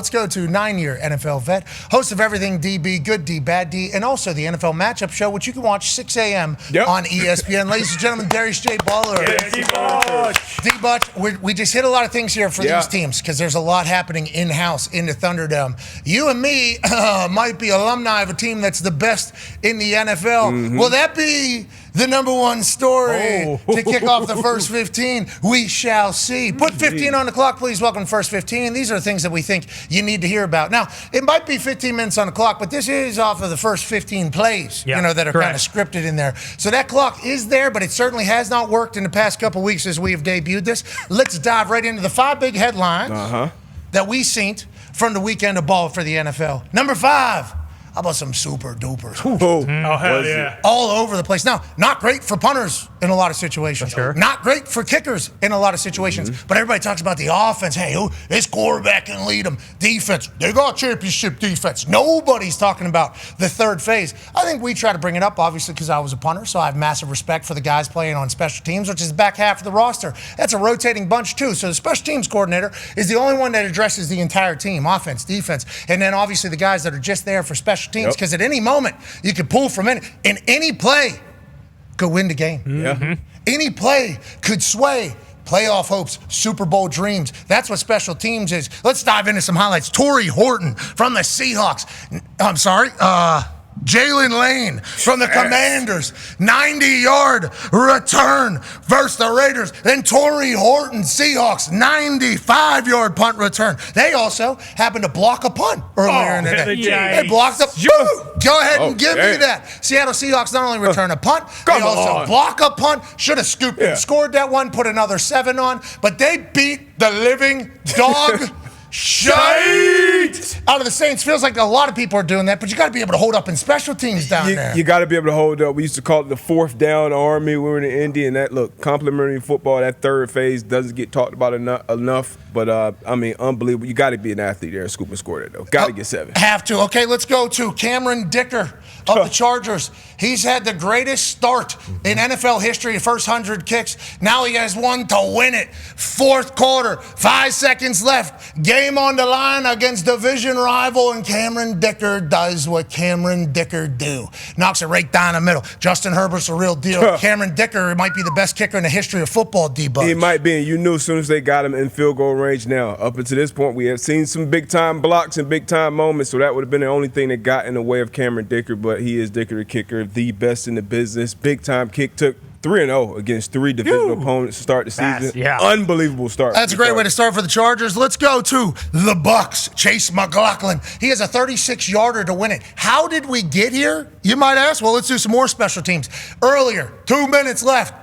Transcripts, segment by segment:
Let's go to 9-year NFL vet, host of Everything DB, Good D, Bad D, and also the NFL Matchup Show, which you can watch 6 a.m. on ESPN. Ladies and gentlemen, Darius J. Baller. D-Butch, we just hit a lot of things here for these teams because there's a lot happening in-house in the Thunderdome. You and me might be alumni of a team that's the best in the NFL. Will that be the number one story to kick off the first 15? We shall see. Put 15 on the clock, please. Welcome to First 15. These are the things that we think you need to hear about. Now, it might be 15 minutes on the clock, but this is off of the first 15 plays, that are kind of scripted in there. So that clock is there, but it certainly has not worked in the past couple weeks as we have debuted this. Let's dive right into the 5 big headlines that we seen from the weekend of ball for the NFL. Number 5. How about some super dupers? Oh, hell yeah. All over the place. Now, not great for punters in a lot of situations. Sure. Not great for kickers in a lot of situations. But everybody talks about the offense. Hey, this quarterback can lead them. Defense, they got championship defense. Nobody's talking about the third phase. I think we try to bring it up, obviously, because I was a punter, so I have massive respect for the guys playing on special teams, which is the back half of the roster. That's a rotating bunch, too. So the special teams coordinator is the only one that addresses the entire team, offense, defense, and then obviously the guys that are just there for special teams, because at any moment you could pull from any play could win the game. Any play could sway playoff hopes, Super Bowl dreams. That's what special teams is. Let's dive into some highlights. Torrey Horton from the Seahawks. Jalen Lane from the Commanders, 90-yard return versus the Raiders. Then Torrey Horton, Seahawks, 95-yard punt return. They also happened to block a punt earlier in the day. They blocked a punt. Go ahead and give me that. Seattle Seahawks not only return a punt, they also block a punt. Should have scooped and scored that one, put another 7 on, but they beat the living dog shite out of the Saints. Feels like a lot of people are doing that, but you got to be able to hold up in special teams down there. You got to be able to hold up. We used to call it the 4th down army. We were in the Indy, and complimentary football, that third phase doesn't get talked about enough. But, unbelievable. You got to be an athlete there and scoop and score that, though. Got to get 7. Have to. Okay, let's go to Cameron Dicker of the Chargers. He's had the greatest start in NFL history, the first 100 kicks. Now he has one to win it. 4th quarter, 5 seconds left. Game on the line against division rival, and Cameron Dicker does what Cameron Dicker do. Knocks it right down the middle. Justin Herbert's a real deal. Cameron Dicker might be the best kicker in the history of football, D-Butch. He might be, and you knew as soon as they got him in field goal range now. Up until this point, we have seen some big-time blocks and big-time moments, so that would have been the only thing that got in the way of Cameron Dicker, but he is Dicker the kicker, the best in the business. Big-time kick, took 3-0 against 3 divisional opponents to start the season. Unbelievable start. That's a great way to start for the Chargers. Let's go to the Bucs. Chase McLaughlin. He has a 36-yarder to win it. How did we get here? You might ask. Well, let's do some more special teams. Earlier, 2 minutes left.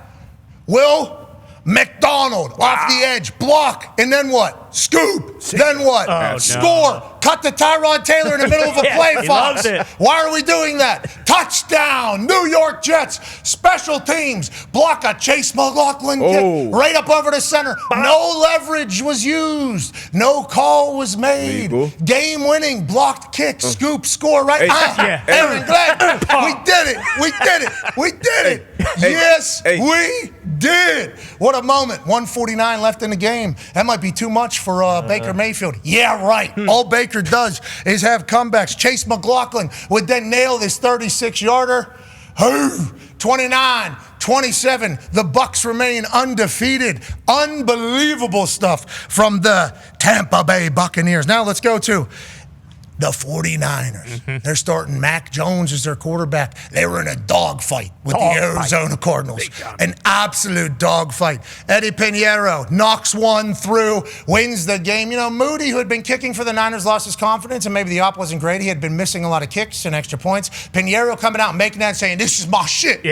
Will McDonald off the edge, block, and then what? Scoop. Then what? Score. Cut to Tyrod Taylor in the middle of a play, Fox. Why are we doing that? Touchdown, New York Jets. Special teams block a Chase McLaughlin kick right up over the center. No leverage was used. No call was made. Game-winning blocked kick, scoop, score right. Aaron Glenn, we did it. We did it. We did it. Yes, we did. What a moment. 1:49 left in the game. That might be too much for Baker Mayfield. Yeah, right. All Baker does is have comebacks. Chase McLaughlin would then nail this 36-yarder. 29-27. The Bucs remain undefeated. Unbelievable stuff from the Tampa Bay Buccaneers. Now let's go to the 49ers. They're starting Mac Jones as their quarterback. They were in a dogfight with the Arizona Cardinals. An absolute dogfight. Eddie Pinheiro knocks one through, wins the game. Moody, who had been kicking for the Niners, lost his confidence, and maybe the op wasn't great. He had been missing a lot of kicks and extra points. Pinheiro coming out and making that, saying, this is my shit.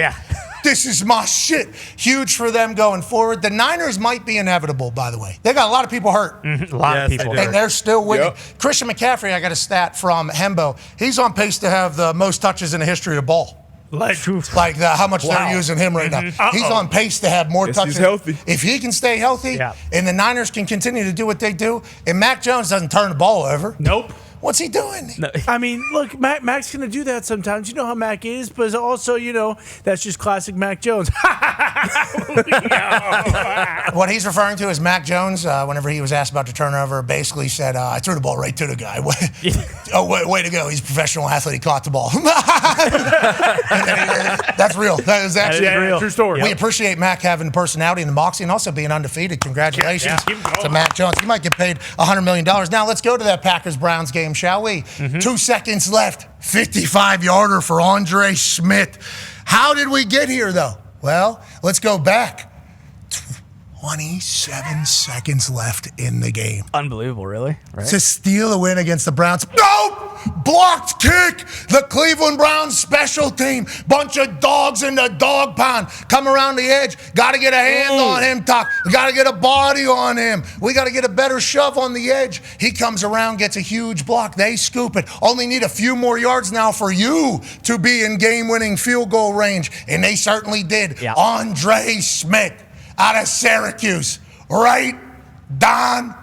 This is my shit. Huge for them going forward. The Niners might be inevitable, by the way. They got a lot of people hurt. A lot of people hurt. And they're still winning. Christian McCaffrey, I got a stat from Hembo. He's on pace to have the most touches in the history of ball. How much they're using him right now. He's on pace to have more touches. He's healthy. If he can stay healthy and the Niners can continue to do what they do, and Mac Jones doesn't turn the ball over. What's he doing? No. I mean, look, Mac's going to do that sometimes. You know how Mac is, but also, that's just classic Mac Jones. What he's referring to is Mac Jones, whenever he was asked about the turnover, basically said, I threw the ball right to the guy. Way to go. He's a professional athlete. He caught the ball. That's real. That is actually real. True story. We appreciate Mac having the personality and the moxie and also being undefeated. Congratulations to Mac Jones. He might get paid $100 million. Now let's go to that Packers-Browns game, shall we? 2 seconds left. 55-yarder for Andre Schmidt. How did we get here, though? Well, let's go back. 27 seconds left in the game. Unbelievable, really? Right? To steal a win against the Browns. Nope! Blocked kick. The Cleveland Browns special team. Bunch of dogs in the dog pound. Come around the edge. Got to get a hand on him, Doc. We got to get a body on him. We got to get a better shove on the edge. He comes around, gets a huge block. They scoop it. Only need a few more yards now for you to be in game-winning field goal range. And they certainly did. Yeah. Andre Schmidt out of Syracuse. Right Dahn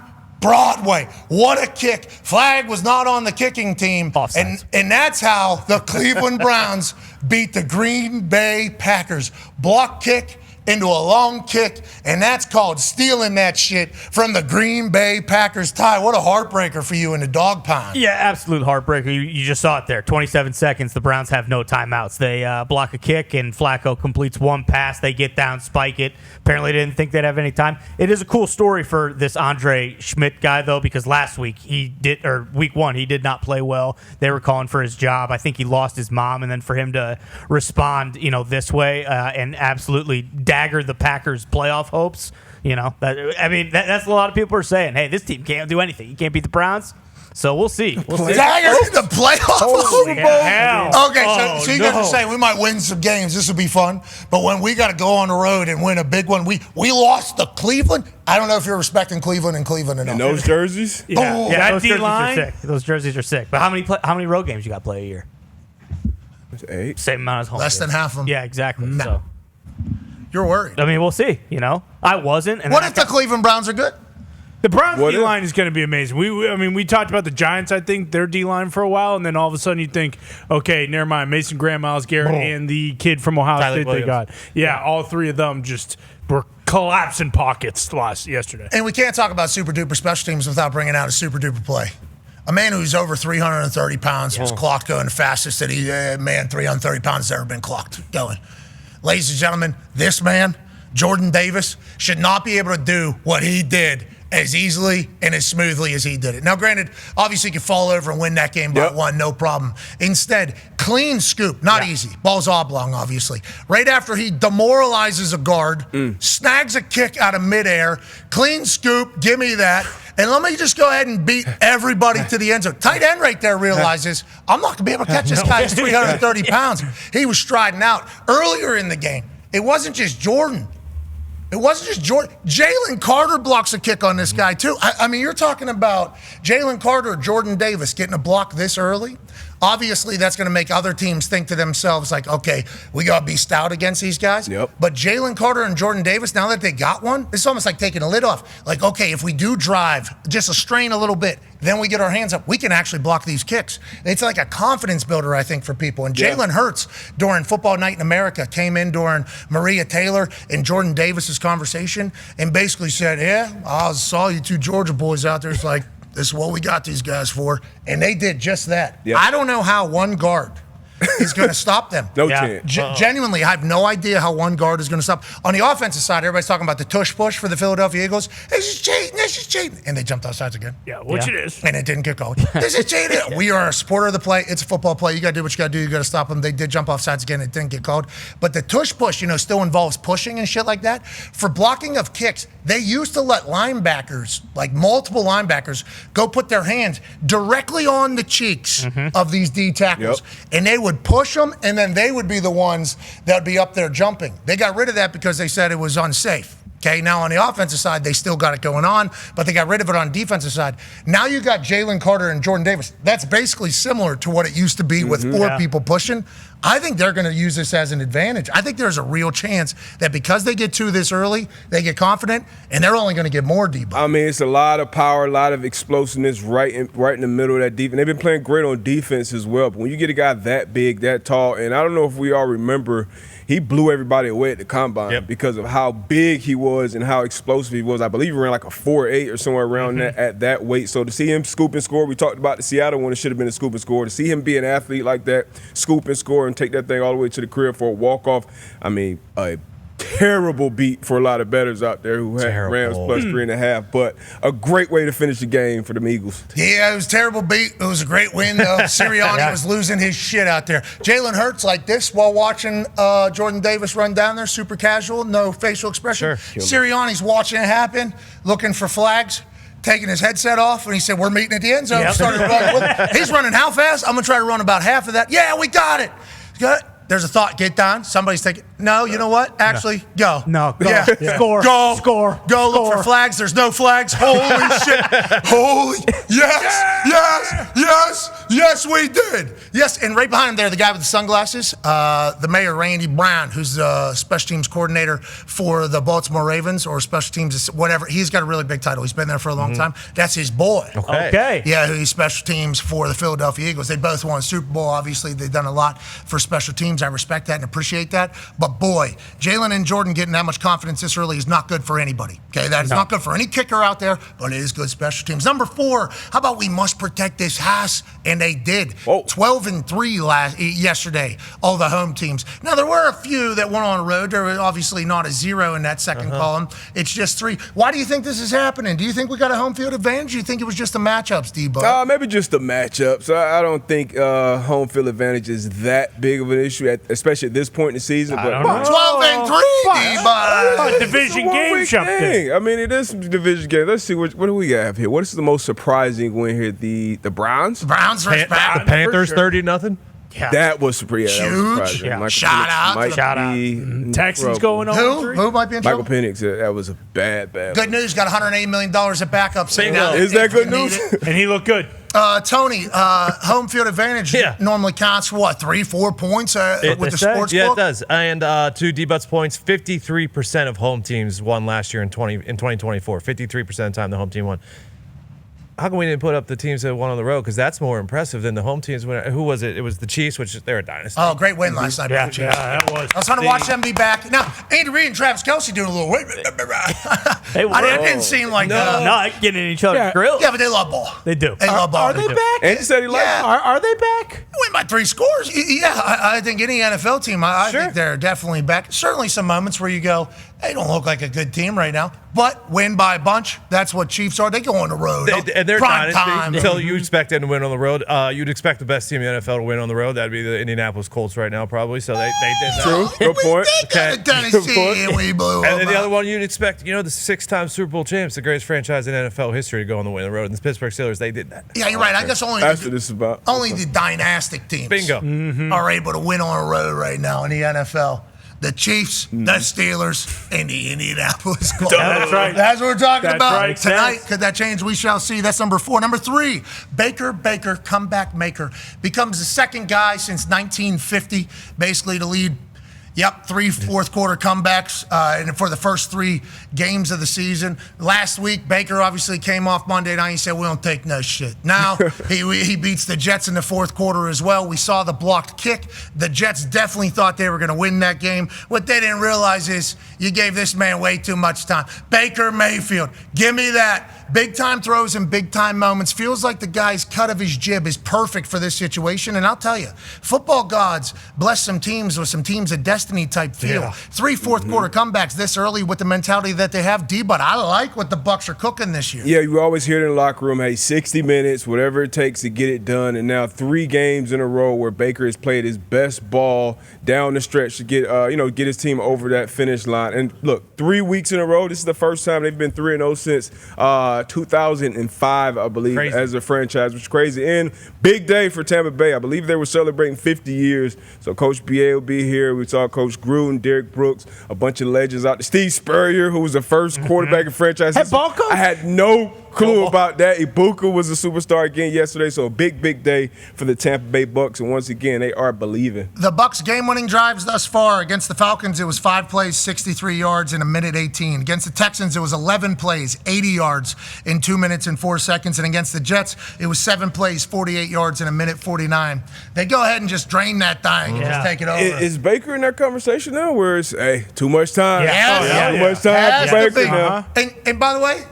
Broadway. What a kick. Flag was not on the kicking team. And that's how the Cleveland Browns beat the Green Bay Packers. Block kick into a long kick, and that's called stealing that shit from the Green Bay Packers. Ty, what a heartbreaker for you in the dog pound. Yeah, absolute heartbreaker. You just saw it there. 27 seconds. The Browns have no timeouts. They block a kick, and Flacco completes one pass. They get down, spike it. Apparently didn't think they'd have any time. It is a cool story for this Andre Schmidt guy, though, because last week week one, he did not play well. They were calling for his job. I think he lost his mom, and then for him to respond, this way and absolutely dagger the Packers' playoff hopes. That's a lot of people are saying, hey, this team can't do anything. You can't beat the Browns. So we'll see. Dagger in the playoffs? Super Bowl? Okay, so you guys are saying we might win some games. This will be fun. But when we got to go on the road and win a big one, we lost to Cleveland. I don't know if you're respecting Cleveland and Cleveland enough. And those jerseys? Yeah, those jerseys are sick. Those jerseys are sick. But how many road games you got to play a year? 8. Same amount as home. Less than half of them. Yeah, exactly. No. So you're worried. I mean, we'll see. I wasn't. And what if the Cleveland Browns are good? The Browns D-line is going to be amazing. We talked about the Giants, I think, their D-line for a while, and then all of a sudden you think, okay, never mind, Mason Graham, Myles Garrett, and the kid from Ohio State they got. Yeah, all three of them just were collapsing pockets yesterday. And we can't talk about super-duper special teams without bringing out a super-duper play. A man who's over 330 pounds was clocked going the fastest that 330 pounds has ever been clocked going. Ladies and gentlemen, this man, Jordan Davis, should not be able to do what he did as easily and as smoothly as he did it. Now, granted, obviously you could fall over and win that game by one, no problem. Instead, clean scoop, not easy. Ball's oblong, obviously. Right after he demoralizes a guard, snags a kick out of midair, clean scoop, give me that, and let me just go ahead and beat everybody to the end zone. Tight end right there realizes, I'm not going to be able to catch this guy. He's 330 pounds. He was striding out. Earlier in the game, it wasn't just Jordan. Jalen Carter blocks a kick on this guy, too. I mean, you're talking about Jalen Carter or Jordan Davis getting a block this early. Obviously, that's going to make other teams think to themselves, like, okay, we got to be stout against these guys. Yep. But Jalen Carter and Jordan Davis, now that they got one, it's almost like taking a lid off. Like, okay, if we do drive just a strain a little bit, then we get our hands up, we can actually block these kicks. It's like a confidence builder, I think, for people. And Jalen Hurts, during Football Night in America, came in during Maria Taylor and Jordan Davis's conversation and basically said, I saw you two Georgia boys out there. It's like, this is what we got these guys for. And they did just that. Yep. I don't know how one guard is going to stop them. No chance. Genuinely, I have no idea how one guard is going to stop. On the offensive side, everybody's talking about the tush push for the Philadelphia Eagles. This is cheating. And they jumped offsides again. Yeah, which it is. And it didn't get called. This is cheating. We are a supporter of the play. It's a football play. You got to do what you got to do. You got to stop them. They did jump offsides again. It didn't get called. But the tush push, still involves pushing and shit like that. For blocking of kicks, they used to let linebackers, like multiple linebackers, go put their hands directly on the cheeks of these D tackles. Yep. And they would push them, and then they would be the ones that would be up there jumping. They got rid of that because they said it was unsafe. Okay, now on the offensive side, they still got it going on, but they got rid of it on the defensive side. Now you got Jalen Carter and Jordan Davis. That's basically similar to what it used to be with four people pushing. I think they're going to use this as an advantage. I think there's a real chance that because they get 2 this early, they get confident, and they're only going to get more deep. I mean, it's a lot of power, a lot of explosiveness right in the middle of that defense. They've been playing great on defense as well. But when you get a guy that big, that tall, and I don't know if we all remember, he blew everybody away at the combine because of how big he was and how explosive he was. I believe he ran like a 4.8 or somewhere around that at that weight. So to see him scoop and score, we talked about the Seattle one, it should have been a scoop and score. To see him be an athlete like that, scoop and score and take that thing all the way to the crib for a walk-off, I mean, a terrible beat for a lot of bettors out there who had Rams plus 3.5, but a great way to finish the game for the Eagles. Yeah, it was a terrible beat. It was a great win, though. Sirianni was losing his shit out there. Jalen Hurts like this while watching Jordan Davis run down there, super casual, no facial expression. Sirianni's watching it happen, looking for flags, taking his headset off, and he said, we're meeting at the end zone. Started running with it. He's running how fast? I'm going to try to run about half of that. Yeah, we got it. Got it. There's a thought, get down. Somebody's taking, no, you know what? Actually, go. No, go. Yeah. Score. Go. Score. Go look Score. for flags. There's no flags. Holy shit. Holy. Yes, we did. Yes, and right behind him there, the guy with the sunglasses, the mayor, Randy Brown, who's the special teams coordinator for the Baltimore Ravens or special teams, whatever. He's got a really big title. He's been there for a long time. That's his boy. Okay. Yeah, he's special teams for the Philadelphia Eagles. They both won a Super Bowl. Obviously, they've done a lot for special teams. I respect that and appreciate that. But boy, Jalen and Jordan getting that much confidence this early is not good for anybody. Okay, that is not good for any kicker out there, but it is good special teams. Number 4, how about we must protect this house? And they did. 12-3 yesterday, all the home teams. Now, there were a few that went on the road. There was obviously not a 0 in that second column. It's just 3. Why do you think this is happening? Do you think we got a home field advantage? Do you think it was just the matchups, D-Bud? Maybe just the matchups. I don't think home field advantage is that big of an issue, especially at this point in the season. But 12-3, D-Bud. Division game, Schefter. I mean, it is some division game. Let's see, what do we have here? What is the most surprising win here? The Browns? Browns versus The Panthers 30-0 Yeah. That was huge. Yeah. Shout out. Texans going on. Who might be in trouble? Michael Penix. That was a bad. Good news. Got $180 million at backup. Is that good news? And he looked good. Tony, home field advantage normally counts for what, 3-4 points with the sports book? Yeah, it does. And to D-But's points, 53% of home teams won last year in 2024. 53% of the time the home team won. How come we didn't put up the teams that won on the road? Because that's more impressive than the home teams. Who was it? It was the Chiefs, which they're a dynasty. Oh, great win last night. Yeah, that was. I was trying to watch them be back. Now, Andy Reid and Travis Kelce doing a little. It didn't seem like not getting in each other's grill. Yeah, but they love ball. They do. They love ball. Are they back? Andy said he liked it. Are they back? Win by 3 scores. Yeah, I think any NFL team, I think they're definitely back. Certainly some moments where you go, they don't look like a good team right now. But win by a bunch, that's what Chiefs are. They go on the road. And they're prime dynasty. time. So you expect them to win on the road. You'd expect the best team in the NFL to win on the road. That'd be the Indianapolis Colts right now, probably. So they did True. Good point. They got Tennessee and we blew And then the them other out. one you'd expect, the 6-time Super Bowl champs, the greatest franchise in NFL history to go on the win on the road. And the Pittsburgh Steelers, they did that. Yeah, you're right. I guess That's what this is about. only the dynastic teams Bingo. are able to win on the road right now in the NFL. The Chiefs, the Steelers, and the Indianapolis Colts. That's right. That's what we're talking That's about right. tonight. Yes. Could that change? We shall see. That's number 4. Number 3, Baker, comeback maker. Becomes the second guy since 1950, basically to lead 3 fourth quarter comebacks and for the first 3 games of the season. Last week, Baker obviously came off Monday night. He said, we don't take no shit. Now, he beats the Jets in the fourth quarter as well. We saw the blocked kick. The Jets definitely thought they were going to win that game. What they didn't realize is you gave this man way too much time. Baker Mayfield, give me that. Big time throws and big time moments. Feels like the guy's cut of his jib is perfect for this situation. And I'll tell you, football gods bless some teams with some teams of destiny type feel. 3 fourth quarter comebacks this early with the mentality that they have. But I like what the Bucs are cooking this year. Yeah, you always hear it in the locker room, hey, 60 minutes, whatever it takes to get it done. And now 3 games in a row where Baker has played his best ball down the stretch to get get his team over that finish line. And look, 3 weeks in a row, this is the first time they've been 3-0 since 2005, I believe, as a franchise, which is crazy. And big day for Tampa Bay. I believe they were celebrating 50 years. So Coach B.A. will be here. We saw Coach Gruden, Derek Brooks, a bunch of legends out there. Steve Spurrier, who was the first quarterback in franchise. Ball coach? I had no clue about that. Ibuka was a superstar again yesterday, so a big day for the Tampa Bay Bucks. And once again, they are believing. The Bucks' game-winning drives thus far against the Falcons, it was 5 plays, 63 yards in a minute 18. Against the Texans, it was 11 plays, 80 yards in 2 minutes and 4 seconds. And against the Jets, it was 7 plays, 48 yards in a minute 49. They go ahead and just drain that thing and just take it over. Is Baker in that conversation now where it's, hey, too much time? Yeah. Too much time for Baker now. And by the way,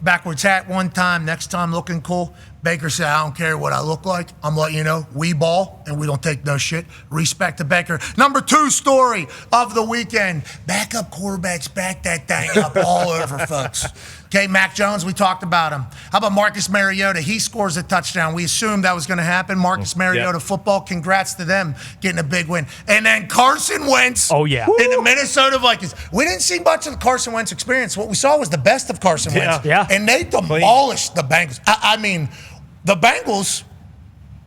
backwards hat one time, next time looking cool. Baker said, I don't care what I look like. I'm letting you know, we ball and we don't take no shit. Respect to Baker. Number 2 story of the weekend. Backup quarterbacks back that thing up all over, folks. Okay, Mac Jones, we talked about him. How about Marcus Mariota? He scores a touchdown. We assumed that was going to happen. Marcus Mariota football, congrats to them getting a big win. And then Carson Wentz in the Minnesota Vikings. We didn't see much of the Carson Wentz experience. What we saw was the best of Carson Wentz. Yeah. And they demolished the Bengals. I mean, the Bengals,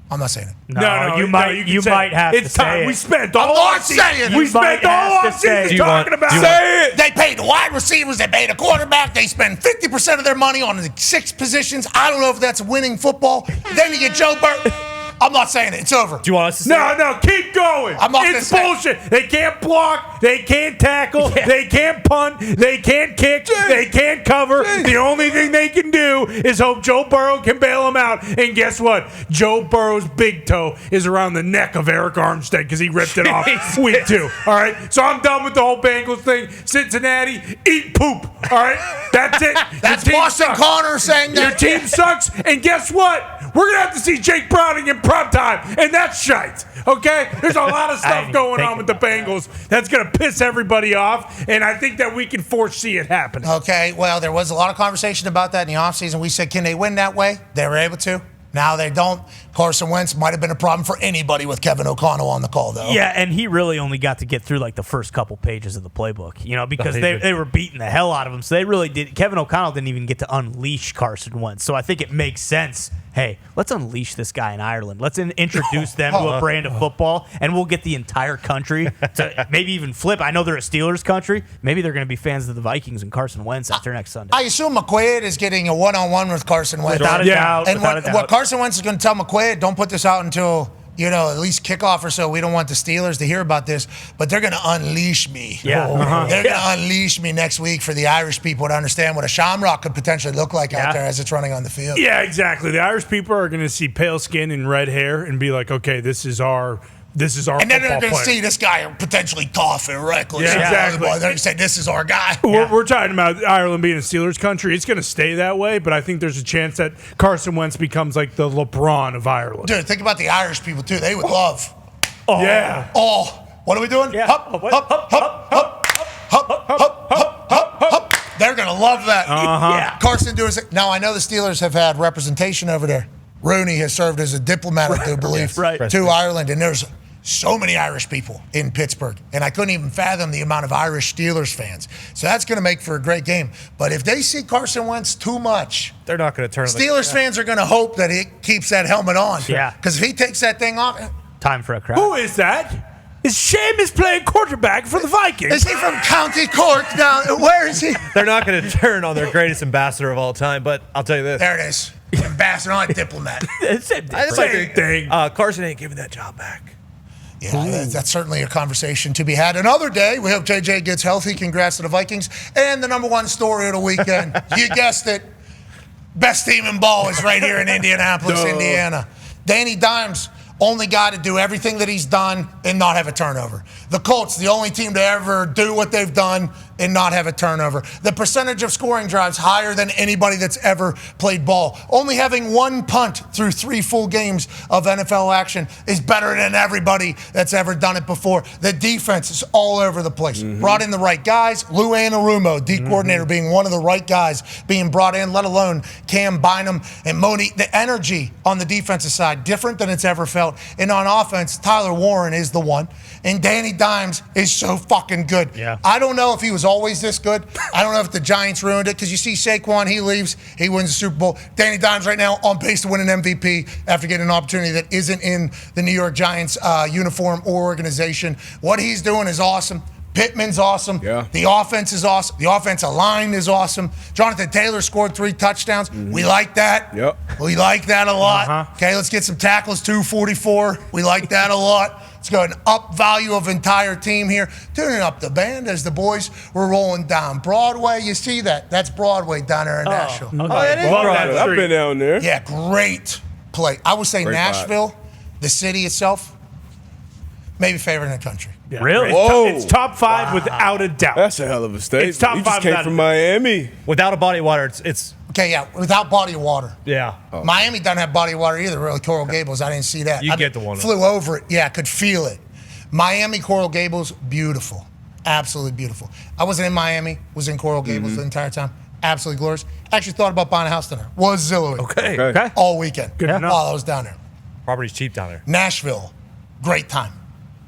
I'm not saying it. No, you might have it's to say time. it. We spent I'm all not offseason. saying it. We You spent all offseason talking about it. Say it. They paid the wide receivers. They paid the quarterback. They spend 50% of their money on the 6 positions. I don't know if that's winning football. Then you get Joe Burrow. I'm not saying it. It's over. Do you want us to say No, keep going. I'm not It's gonna say- bullshit. They can't block. They can't tackle. They can't punt. They can't kick. They can't cover. The only thing they can do is hope Joe Burrow can bail them out. And guess what? Joe Burrow's big toe is around the neck of Eric Armstead because he ripped it off week 2. All right? So I'm done with the whole Bengals thing. Cincinnati, eat poop. All right? That's it. That's Your team Boston sucks. Connor saying Your that. team sucks. And guess what? We're going to have to see Jake Browning in prime time. And that's shite. Okay? There's a lot of stuff going on with the Bengals that's going to piss everybody off. And I think that we can foresee it happening. Okay, well, there was a lot of conversation about that in the offseason. We said, can they win that way? They were able to. Now they don't. Carson Wentz might have been a problem for anybody with Kevin O'Connell on the call, though. Yeah, and he really only got to get through like the first couple pages of the playbook, because they were beating the hell out of him. So they really did. Kevin O'Connell didn't even get to unleash Carson Wentz. So I think it makes sense. Hey, let's unleash this guy in Ireland. Let's introduce them to a brand of football, and we'll get the entire country to maybe even flip. I know they're a Steelers country. Maybe they're going to be fans of the Vikings and Carson Wentz after next Sunday. I assume McQuaid is getting a one-on-one with Carson Wentz. Without a doubt. And without a doubt. what Carson Wentz is going to tell McQuaid, don't put this out until, at least kickoff or so. We don't want the Steelers to hear about this, but they're going to unleash me. Yeah. They're going to unleash me next week for the Irish people to understand what a shamrock could potentially look like out there as it's running on the field. Yeah, exactly. The Irish people are going to see pale skin and red hair and be like, okay, this is our And then they're football going to player. see this guy potentially tough and reckless. Yeah, exactly. They're going to say, this is our guy. We're talking about Ireland being a Steelers country. It's going to stay that way, but I think there's a chance that Carson Wentz becomes like the LeBron of Ireland. Dude, think about the Irish people, too. They would love. Yeah. Oh, what are we doing? Yeah. Hup, hup, hup, hup, hup, hup, hup, hup, hup, hup, hup. They're going to love that. Yeah. Carson doing it. Now, I know the Steelers have had representation over there. Rooney has served as a diplomat, I do believe, to Ireland, and there's so many Irish people in Pittsburgh, and I couldn't even fathom the amount of Irish Steelers fans. So that's going to make for a great game. But if they see Carson Wentz too much, they're not going to turn. Steelers fans are going to hope that he keeps that helmet on. Yeah. Because if he takes that thing off, Time for a crowd. Who is that? Is Seamus playing quarterback for the Vikings? is he from County Cork? Now, where is he? They're not going to turn on their greatest ambassador of all time. But I'll tell you this: There it is. Ambassador, not diplomat. It's a different- Same thing. Carson ain't giving that job back. Yeah, that's certainly a conversation to be had. Another day, we hope JJ gets healthy. Congrats to the Vikings. And the number one story of the weekend, you guessed it, best team in ball is right here in Indianapolis, Indiana. Danny Dimes, only guy to do everything that he's done and not have a turnover. The Colts, the only team to ever do what they've done and not have a turnover. The percentage of scoring drives higher than anybody that's ever played ball. Only having one punt through 3 full games of NFL action is better than everybody that's ever done it before. The defense is all over the place. Brought in the right guys. Lou Anarumo, D coordinator, being one of the right guys being brought in, let alone Cam Bynum and Moni. The energy on the defensive side, different than it's ever felt. And on offense, Tyler Warren is the one. And Danny Dimes is so fucking good. Yeah. I don't know if he was always this good. I don't know if the Giants ruined it, because you see Saquon, he leaves, he wins the Super Bowl. Danny Dimes right now on pace to win an MVP after getting an opportunity that isn't in the New York Giants uniform or organization. What he's doing is awesome. Pittman's awesome. Yeah. The offense is awesome. The offensive line is awesome. Jonathan Taylor scored 3 touchdowns. We like that. Yep. We like that a lot. Okay, let's get some tackles, 244. We like that a lot. Let's go and up value of entire team here. Tuning up the band as the boys were rolling down Broadway. You see that? That's Broadway down there in Nashville. that is I've been down there. Yeah, great play. I would say Great Nashville, the city itself, maybe favorite in the country. Yeah. Really? Whoa. It's top 5 without a doubt. That's a hell of a state. It's top You just 5 came without from a- Miami. Without a body of water, it's Okay, yeah, without body of water. yeah. Miami doesn't have body of water either, really. Coral Gables, I didn't see that. You I get the one. Flew over it. Yeah, I could feel it. Miami, Coral Gables, beautiful. Absolutely beautiful. I wasn't in Miami, was in Coral Gables the entire time. Absolutely glorious. Actually thought about buying a house down there. Was zillowy. Okay. All weekend. Good enough. While I was down there. Property's cheap down there. Nashville, great time.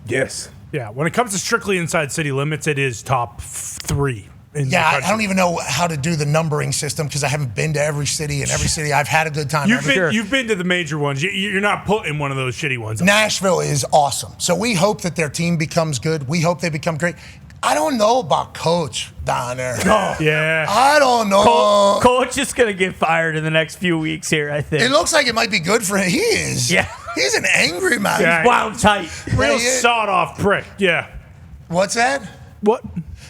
Yes. Yeah, when it comes to strictly inside city limits, it is top 3. In the Yeah, I country. don't even know how to do the numbering system because I haven't been to every city, and every city I've had a good time. You've been to the major ones. You're not putting one of those shitty ones. Nashville is awesome. So we hope that their team becomes good. We hope they become great. I don't know about Coach down there. Yeah. I don't know. Coach is going to get fired in the next few weeks here, I think. It looks like it might be good for him. He is. Yeah. He's an angry man. Yeah. Wound tight. Real Yeah. sawed-off prick. Yeah. What's that? What?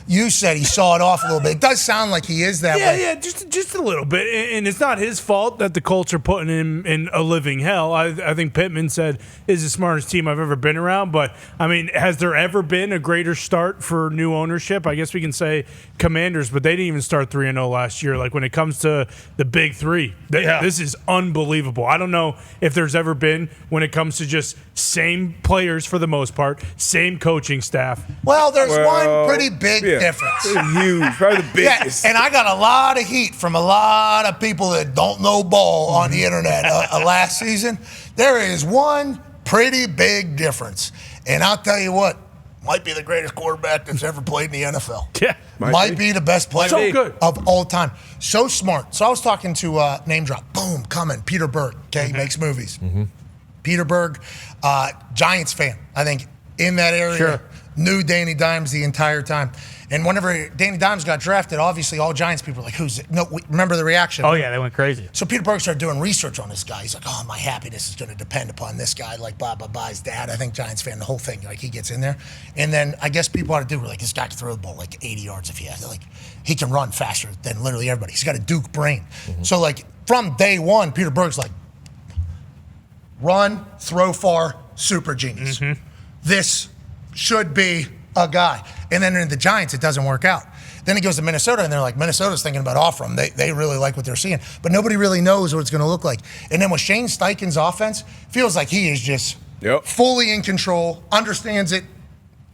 You said he saw it off a little bit. It does sound like he is that Yeah, way. yeah, just a little bit. And it's not his fault that the Colts are putting him in a living hell. I think Pittman said is the smartest team I've ever been around. But, I mean, has there ever been a greater start for new ownership? I guess we can say Commanders, but they didn't even start 3-0 last year. Like, when it comes to the big 3, this is unbelievable. I don't know if there's ever been, when it comes to just same players for the most part, same coaching staff. Well, there's one pretty big difference. It's huge. Probably the biggest. Yeah, and I got a lot of heat from a lot of people that don't know ball on the internet last season. There is one pretty big difference. And I'll tell you what, might be the greatest quarterback that's ever played in the NFL. Yeah. Might be the best player So good. of all time. So smart. So I was talking to name drop. Boom, coming. Peter Berg. Okay, he makes movies. Peter Berg, Giants fan. I think in that area, knew Danny Dimes the entire time. And whenever Danny Dimes got drafted, obviously all Giants people were like, "Who's it?" No, remember the reaction? Oh, yeah, they went crazy. So Peter Berg started doing research on this guy. He's like, "Oh, my happiness is going to depend upon this guy." Like, blah blah blah. His dad, I think, Giants fan. The whole thing. Like, he gets in there, and then I guess people ought to do like this guy can throw the ball like 80 yards if he has. Like, he can run faster than literally everybody. He's got a Duke brain. So like from day one, Peter Berg's like, run, throw far, super genius. This should be a guy. And then in the Giants, it doesn't work out. Then he goes to Minnesota, and they're like, Minnesota's thinking about offering him. They really like what they're seeing. But nobody really knows what it's going to look like. And then with Shane Steichen's offense, feels like he is just fully in control, understands it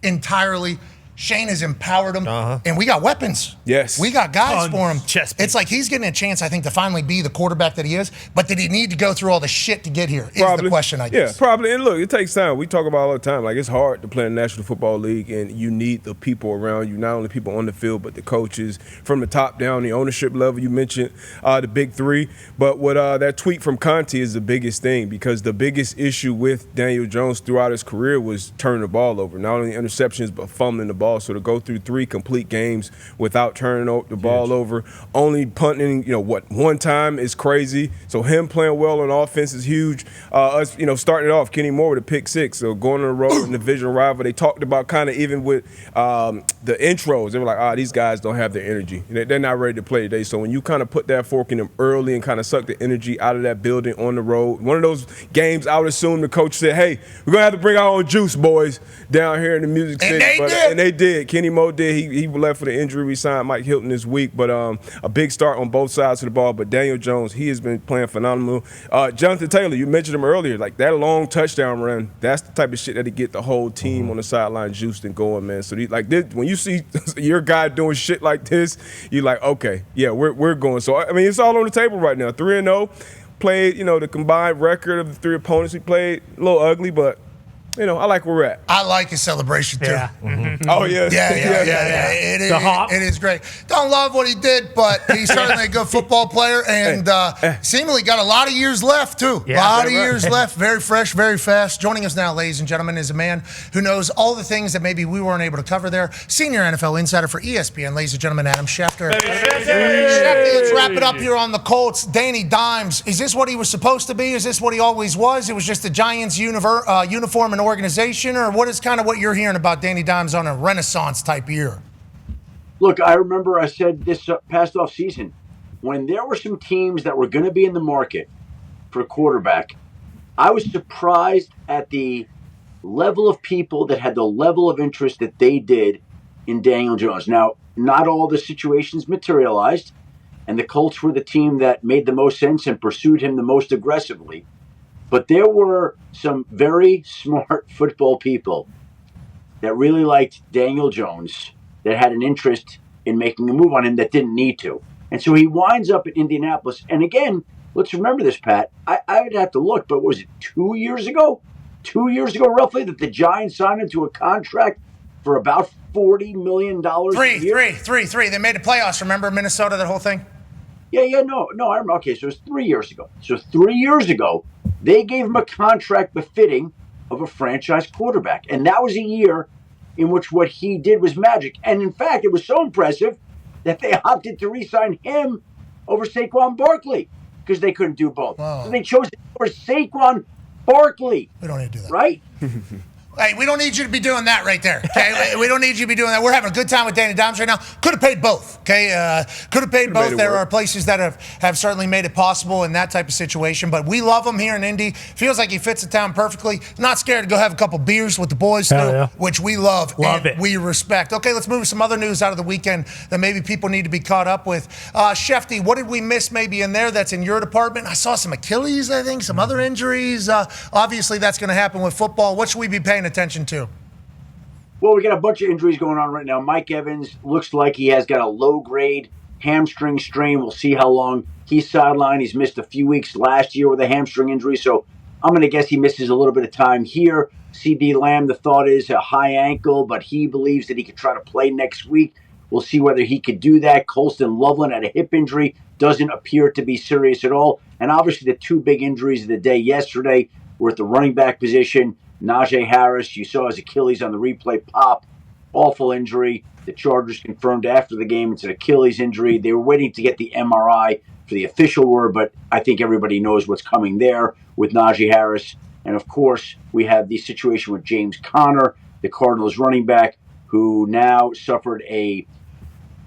entirely. Shane has empowered him, and we got weapons. Yes. We got guys for him. chest It's like he's getting a chance, I think, to finally be the quarterback that he is. But did he need to go through all the shit to get here? Is the question, I guess. Yeah, probably. And look, it takes time. We talk about it all the time. Like, it's hard to play in the National Football League, and you need the people around you, not only people on the field, but the coaches from the top down, the ownership level. You mentioned the big 3. But what that tweet from Conte is the biggest thing, because the biggest issue with Daniel Jones throughout his career was turning the ball over. Not only interceptions, but fumbling the ball. So to go through 3 complete games without turning the ball over, only punting, one time is crazy. So him playing well on offense is huge. Us, starting it off, Kenny Moore with a pick 6. So going on the road in the division rival, they talked about kind of even with the intros, they were like, these guys don't have the energy. They're not ready to play today. So when you kind of put that fork in them early and kind of suck the energy out of that building on the road, one of those games I would assume the coach said, hey, we're going to have to bring our own juice, boys, down here in the Music City. And they did. Kenny Moore did. He left for the injury. We signed Mike Hilton this week, but a big start on both sides of the ball. But Daniel Jones, he has been playing phenomenal. Jonathan Taylor, you mentioned him earlier, like that long touchdown run, that's the type of shit that'll get the whole team on the sideline juiced and going, man. So when you see your guy doing shit like this, you're like, okay, yeah, we're going. So, I mean, it's all on the table right now. 3-0, played, the combined record of the 3 opponents we played, a little ugly, but I like where we're at. I like his celebration, too. Yeah. Oh, yeah. Yeah. It is great. Don't love what he did, but he's certainly a good football player and seemingly got a lot of years left, too. A lot of years left. Very fresh, very fast. Joining us now, ladies and gentlemen, is a man who knows all the things that maybe we weren't able to cover there. Senior NFL insider for ESPN, ladies and gentlemen, Adam Schefter. Schefter, let's wrap it up here on the Colts. Danny Dimes, is this what he was supposed to be? Is this what he always was? It was just the Giants uniform and organization? Or what is kind of what you're hearing about Danny Dimes on a renaissance type year? Look, I remember I said this past off season, when there were some teams that were going to be in the market for a quarterback, I was surprised at the level of people that had the level of interest that they did in Daniel Jones. Now, not all the situations materialized, and the Colts were the team that made the most sense and pursued him the most aggressively. But there were some very smart football people that really liked Daniel Jones, that had an interest in making a move on him that didn't need to. And so he winds up in Indianapolis. And again, let's remember this, Pat. I would have to look, but was it 2 years ago? 2 years ago, roughly, that the Giants signed him to a contract for about $40 million a year? Three. They made the playoffs, remember, Minnesota, that whole thing? No, I remember. Okay, so it was 3 years ago. So 3 years ago, they gave him a contract befitting of a franchise quarterback. And that was a year in which what he did was magic. And in fact, it was so impressive that they opted to re-sign him over Saquon Barkley because they couldn't do both. Wow. So they chose for Saquon Barkley. We don't need to do that. Right? Hey, we don't need you to be doing that right there, okay? We don't need you to be doing that. We're having a good time with Danny Dimes right now. Could have paid both, okay? Could have paid both. There are places that have certainly made it possible in that type of situation, but we love him here in Indy. Feels like he fits the town perfectly. Not scared to go have a couple beers with the boys, too, which we love and we respect. Okay, let's move to some other news out of the weekend that maybe people need to be caught up with. Schefty, what did we miss maybe in there that's in your department? I saw some Achilles, I think, some other injuries. Obviously, that's going to happen with football. What should we be paying attention to? Well, we got a bunch of injuries going on right now. Mike Evans looks like he has got a low-grade hamstring strain. We'll see how long he's sidelined. He's missed a few weeks last year with a hamstring injury, so I'm going to guess he misses a little bit of time here. CD Lamb, the thought is a high ankle, but he believes that he could try to play next week. We'll see whether he could do that. Colston Loveland had a hip injury, doesn't appear to be serious at all. And obviously the two big injuries of the day yesterday were at the running back position. Najee Harris, you saw his Achilles on the replay pop. Awful injury. The Chargers confirmed after the game it's an Achilles injury. They were waiting to get the MRI for the official word, but I think everybody knows what's coming there with Najee Harris. And, of course, we have the situation with James Conner, the Cardinals running back, who now suffered a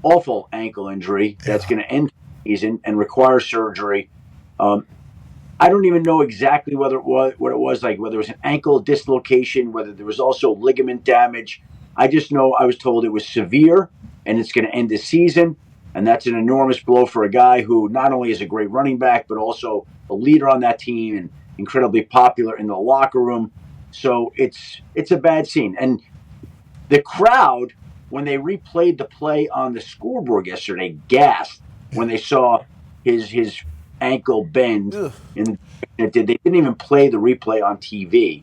awful ankle injury that's going to end the season and require surgery. I don't even know exactly what it was, like whether it was an ankle dislocation, whether there was also ligament damage. I just know I was told it was severe and it's going to end the season. And that's an enormous blow for a guy who not only is a great running back, but also a leader on that team and incredibly popular in the locker room. So it's a bad scene. And the crowd, when they replayed the play on the scoreboard yesterday, gasped when they saw his ankle bend. They didn't even play the replay on TV.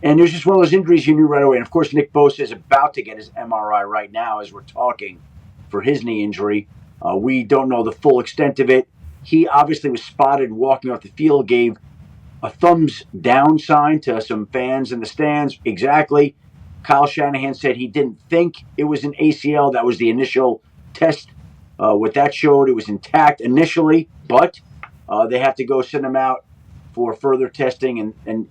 And there's just one of those injuries you knew right away. And, of course, Nick Bosa is about to get his MRI right now as we're talking for his knee injury. We don't know the full extent of it. He obviously was spotted walking off the field, gave a thumbs down sign to some fans in the stands. Exactly. Kyle Shanahan said he didn't think it was an ACL. That was the initial test. What that showed, it was intact initially, but they have to go send him out for further testing. And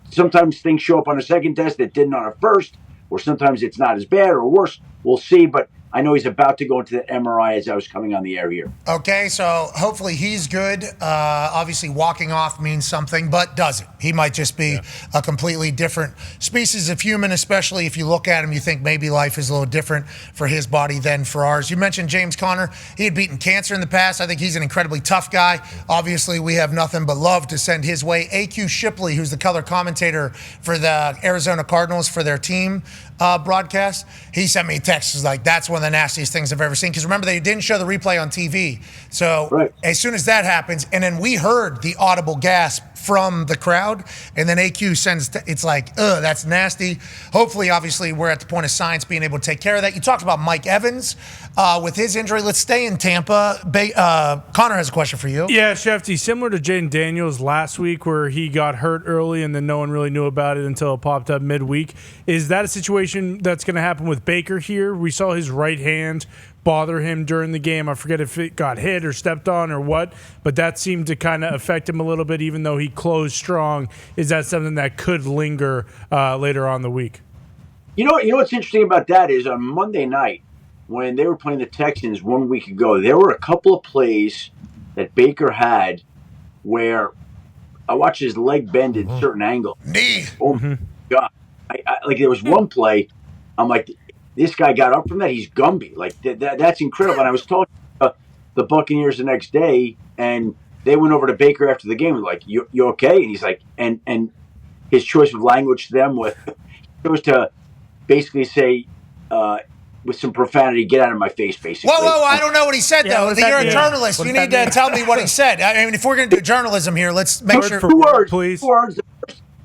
sometimes things show up on a second test that didn't on a first, or sometimes it's not as bad or worse. We'll see, but I know he's about to go into the MRI as I was coming on the air here. Okay, so hopefully he's good. Obviously, walking off means something, but doesn't. He might just be a completely different species of human, especially if you look at him, you think maybe life is a little different for his body than for ours. You mentioned James Conner. He had beaten cancer in the past. I think he's an incredibly tough guy. Obviously, we have nothing but love to send his way. A.Q. Shipley, who's the color commentator for the Arizona Cardinals for their team broadcast, he sent me a text. He's like, that's one of the nastiest things I've ever seen. Because remember, they didn't show the replay on TV. So as soon as that happens, and then we heard the audible gasp from the crowd. And then AQ sends, it's like, ugh, that's nasty. Hopefully, obviously, we're at the point of science being able to take care of that. You talked about Mike Evans with his injury. Let's stay in Tampa. Connor has a question for you. Yeah, Schefter, similar to Jaden Daniels last week where he got hurt early and then no one really knew about it until it popped up midweek. Is that a situation that's going to happen with Baker here? We saw his right hand bother him during the game. I forget if it got hit or stepped on or what, but that seemed to kind of affect him a little bit even though he closed strong. Is that something that could linger later on the week? You know what's interesting about that is on Monday night when they were playing the Texans 1 week ago, there were a couple of plays that Baker had where I watched his leg bend at certain angles. Knee. Oh, my God. I like there was one play, I'm like, this guy got up from that. He's Gumby. Like, that's incredible. And I was talking to the Buccaneers the next day, and they went over to Baker after the game and like, you okay? And he's like, and his choice of language to them was to basically say, with some profanity, get out of my face, basically. Whoa, I don't know what he said, though. You're a journalist. What You does need that to mean? tell me what he said. I mean, if we're going to do journalism here, let's make sure. Two words, please. 2 words.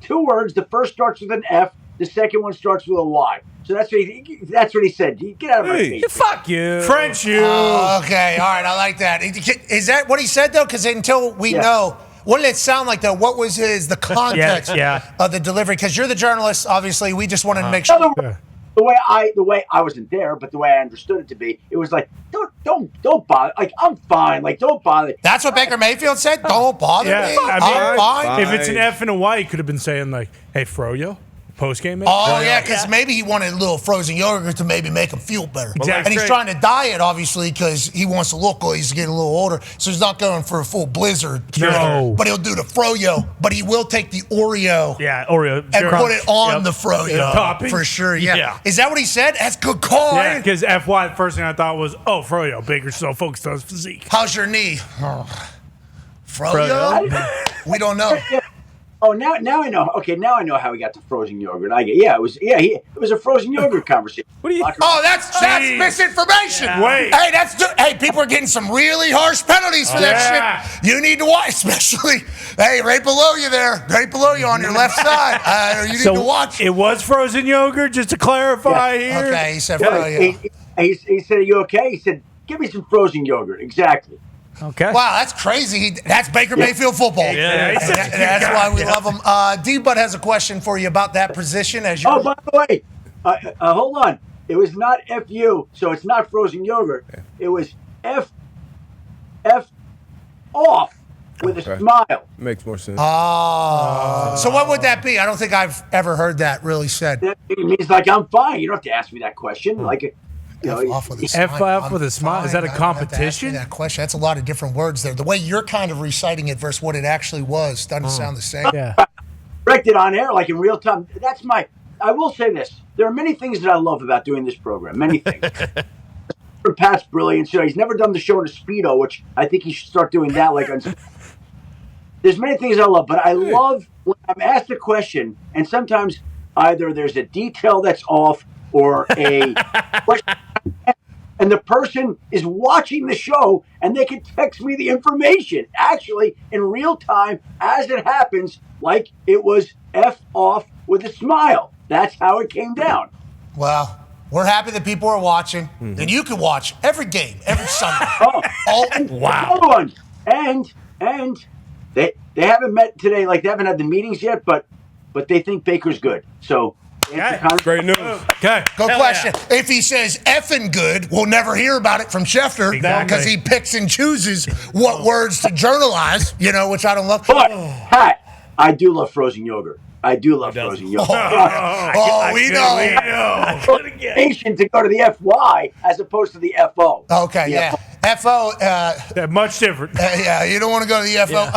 Two words. The first starts with an F. The second one starts with a Y. So that's what he said. Get out of my face. Fuck you. French you. Okay, all right, I like that. Is that what he said, though? Because until we know, what did it sound like, though? What was the context of the delivery? Because you're the journalist, obviously. We just wanted to make sure. The way I wasn't there, but the way I understood it to be, it was like, don't bother. Like, I'm fine. Like, don't bother. That's what Baker Mayfield said? Don't bother me. I'm fine. If it's an F and a Y, he could have been saying, like, hey, Froyo. Post-game, maybe? Oh, yeah, because maybe he wanted a little frozen yogurt to maybe make him feel better. Exactly. And he's trying to diet, obviously, because he wants to look like he's getting a little older. So he's not going for a full blizzard. No. But he'll do the froyo. But he will take the Oreo. Yeah, Oreo. And put it on the froyo. Topping. For sure, yeah. Is that what he said? That's a good call. Yeah, because FY, the first thing I thought was, oh, Froyo. Baker's so focused on his physique. How's your knee? Froyo? We don't know. Oh, now I know. Okay, now I know how he got to frozen yogurt. I get. Yeah, it was a frozen yogurt conversation. What do you? Oh, that's misinformation. Yeah. Wait. Hey, people are getting some really harsh penalties for that shit. You need to watch, especially right below you there, right below you on your left side. You need to watch. It was frozen yogurt, just to clarify here. Okay, he said froyo. He said, "Are you okay?" He said, "Give me some frozen yogurt." Exactly. Okay. Wow, that's crazy. That's Baker Mayfield football. Yeah. That's why we love him. D-Bud has a question for you about that position. By the way, hold on. It was not FU, so it's not frozen yogurt. It was F off with a smile. Makes more sense. So what would that be? I don't think I've ever heard that really said. It means like I'm fine. You don't have to ask me that question. Like. F off with a smile. Is that a competition? That question. That's a lot of different words there. The way you're kind of reciting it versus what it actually was doesn't sound the same. Yeah. Corrected on air, like in real time. I will say this. There are many things that I love about doing this program. Many things. Pat's brilliant. He's never done the show in a Speedo, which I think he should start doing that. There's many things I love, but I love when I'm asked a question, and sometimes either there's a detail that's off or a question. And the person is watching the show and they can text me the information actually in real time as it happens, like it was F off with a smile. That's how it came down. Well, we're happy that people are watching. And you can watch every game, every Sunday. Wow. And they haven't met today, like they haven't had the meetings yet, but they think Baker's good. So great news. Okay. Good question. Yeah. If he says effing good, we'll never hear about it from Schefter because he picks and chooses what words to journalize, which I don't love. But, Pat, I do love frozen yogurt. I do love frozen yogurt. We know. Patient to go to the FY as opposed to the FO. Okay, yeah. FO. Much different. Yeah, you don't want to go to the FO.